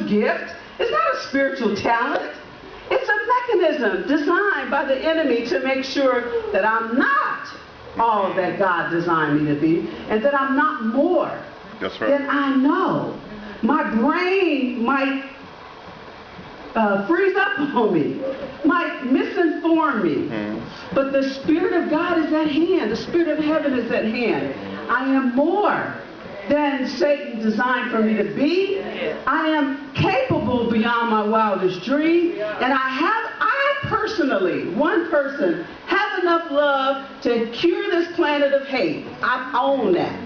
spiritual gift. It's not a spiritual talent. It's a mechanism designed by the enemy to make sure that I'm not all that God designed me to be, and that I'm not more than I know. My brain might freeze up on me, might misinform me, but the Spirit of God is at hand. The Spirit of heaven is at hand. I am more than Satan designed for me to be. I am capable beyond my wildest dream, and I personally, one person, have enough love to cure this planet of hate. I own that.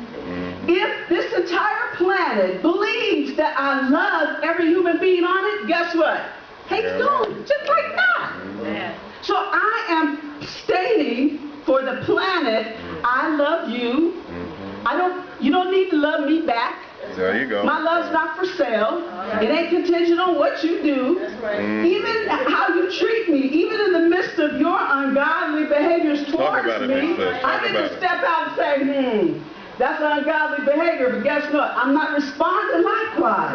If this entire planet believes that I love every human being on it, guess what? Hate's gone, just like that. So I am stating for the planet, I love you. You don't need to love me back. There you go. My love's not for sale. It ain't contingent on what you do. Even how you treat me, even in the midst of your ungodly behaviors towards me, I get to step out and say, that's ungodly behavior, but guess what? I'm not responding likewise.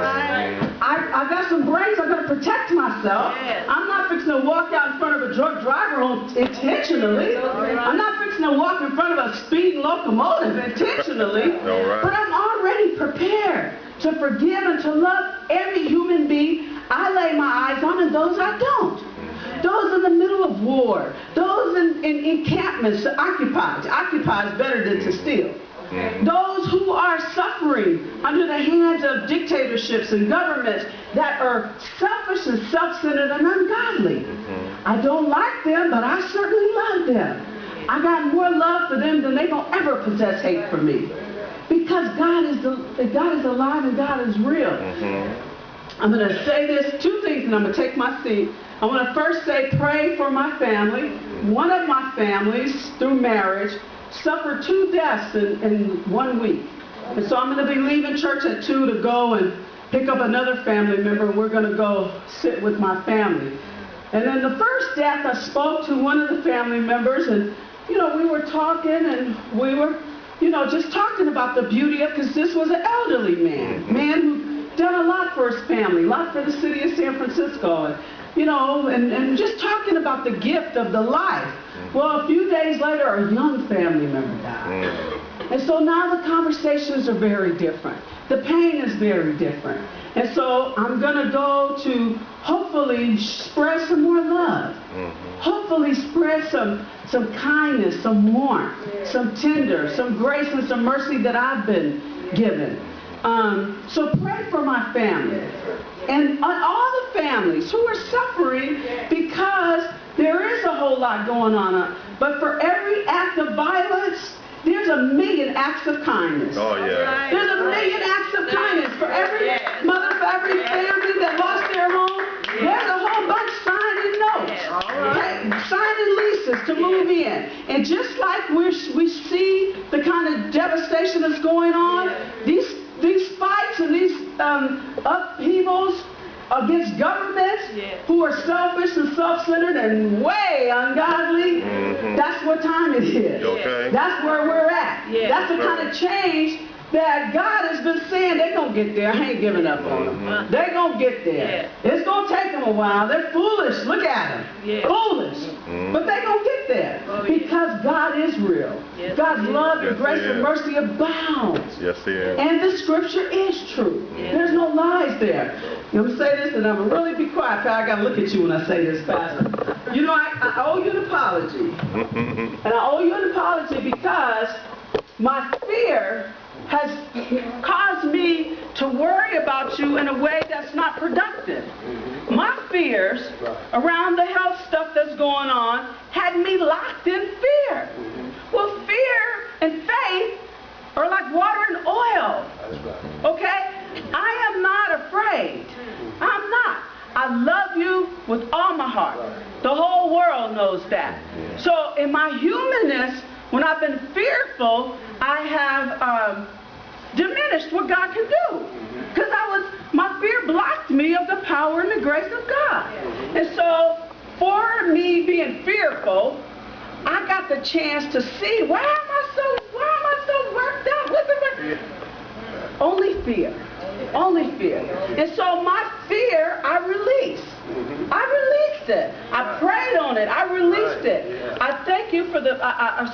I got some brains, I'm going to protect myself. I'm not fixing to walk out in front of a drunk driver intentionally. I'm not fixing to walk in front of a speeding locomotive intentionally. But I'm already prepared to forgive and to love every human being I lay my eyes on and those I don't. Those in the middle of war, those in encampments to occupy. To occupy is better than to steal. Those who are suffering under the hands of dictatorships and governments that are selfish and self-centered and ungodly. I don't like them, but I certainly love them. I got more love for them than they gonna ever possess hate for me. Because God is alive and God is real. I'm going to say this, two things, and I'm going to take my seat. I want to first say pray for my family. One of my families, through marriage, suffered 2 deaths in 1 week. And so I'm going to be leaving church at 2 to go and pick up another family member, and we're going to go sit with my family. And then the first death, I spoke to one of the family members, and, you know, we were talking, and we were, you know, just talking about the beauty of, because this was an elderly man who done a lot for his family, a lot for the city of San Francisco, and, you know, and just talking about the gift of the life. Well, a few days later, a young family member died. And so now the conversations are very different. The pain is very different. And so I'm going to go to hopefully spread some more love. Hopefully spread some kindness, some warmth, some tender, some grace and some mercy that I've been given. So pray for my family and all the families who are suffering, because there is a whole lot going on. But for every act of violence, there's a million acts of kindness. Oh, yeah. There's a million acts of kindness. For every mother, for every family that lost their home, there's a whole bunch signing notes, signing leases to move in. And just like we see the kind of devastation that's going on, these fights and these upheavals against governments who are selfish and self-centered and way ungodly, that's what time it is. That's where we're at. That's the kind of change that God has been saying they're going to get there. I ain't giving up on them. They're going to get there. It's going to take them a while. They're foolish. Look at them. Foolish. But they're going to get there because God is real. God's love and grace and mercy abounds. And the scripture is true. There's no lies there. I'm going to say this, and I'm going to really be quiet, because I got to look at you when I say this, Pastor. You know, I owe you an apology. And I owe you an apology because my fear has caused me to worry about you in a way that's not productive. My fears around the health stuff that's going on had me locked in fear. Well, fear and faith are like water and oil. Okay? I am not afraid. I'm not. I love you with all my heart. The whole world knows that. So in my humanness, when I've been fearful, I have diminished what God can do. Because my fear blocked me of the power and the grace of God. And so for me being fearful, I got the chance to see, why am I so worked out? Only fear. Only fear. And so my fear I release. I released it. I prayed on it. I released it. I thank you for the,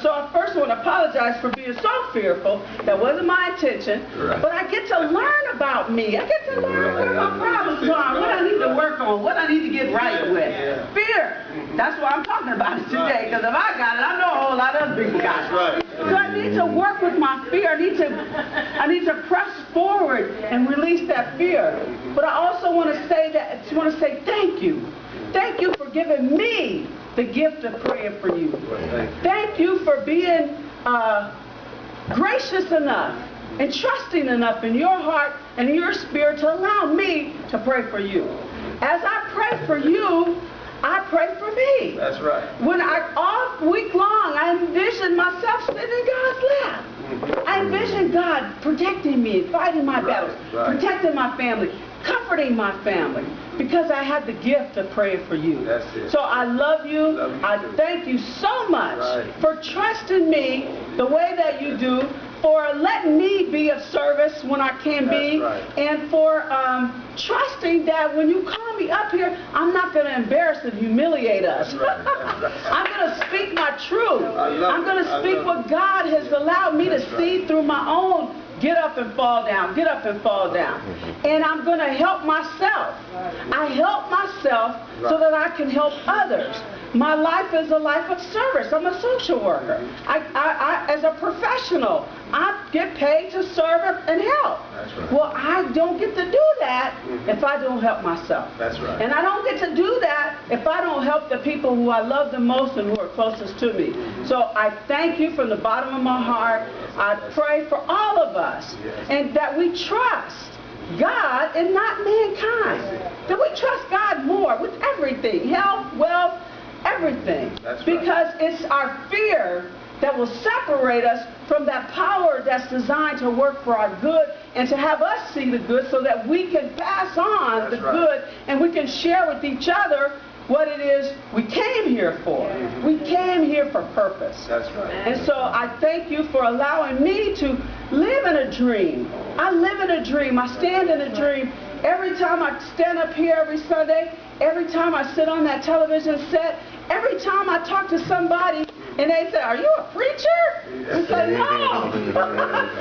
so I first want to apologize for being so fearful. That wasn't my intention. But I get to learn about me. I get to learn where my problems are, what I need to work on, what I need to get right with. Fear. That's why I'm talking about it today, because if I got it, I know a whole lot of other people got it. So I need to work with my fear. I need to press forward and release that fear. But I also want to say thank you. Thank you for giving me the gift of praying for you. Thank you for being gracious enough and trusting enough in your heart and in your spirit to allow me to pray for you. As I pray for you, I pray for me. That's right. When all week long, I envisioned myself sitting in God's lap. I envisioned God protecting me, fighting my battles, protecting my family, comforting my family, because I had the gift of praying for you. That's it. So I love you. I thank you so much for trusting me the way that you do, for letting me be of service when I can be, and for trusting that when you call me up here, I'm not going to embarrass and humiliate us. I'm going to speak my truth. I'm going to speak what God has allowed me to see through my own get up and fall down, get up and fall down. And I'm going to help myself. I help myself so that I can help others. My life is a life of service. I'm a social worker. As a professional, I get paid to serve and help. Well, I don't get to do that if I don't help myself. And I don't get to do that if I don't help the people who I love the most and who are closest to me. So I thank you from the bottom of my heart. I pray for all of us, and that we trust God and not mankind. That we trust God more with everything, health, wealth, everything. Because it's our fear that will separate us from that power that's designed to work for our good and to have us see the good so that we can pass on the good and we can share with each other what it is we came here for. We came here for purpose. And so I thank you for allowing me to live in a dream. I live in a dream. I stand in a dream. Every time I stand up here every Sunday, every time I sit on that television set, every time I talk to somebody and they say, "Are you a preacher?" I say, "No."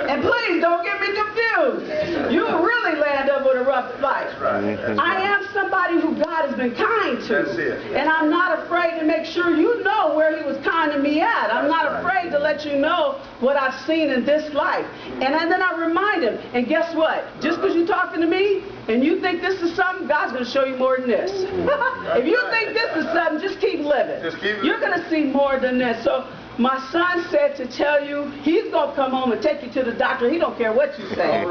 And please don't get me confused. You will really land up with a rough life. I am somebody who God has been kind to. And I'm not afraid to make sure you know where he was kind to me at. I'm not afraid to let you know what I've seen in this life. And then I remind him, and guess what? Just because you're talking to me and you think this is something, God's going to show you more than this. If you think this is something, just keep living. You're going to see more than this. So my son said to tell you, he's going to come home and take you to the doctor. He don't care what you say.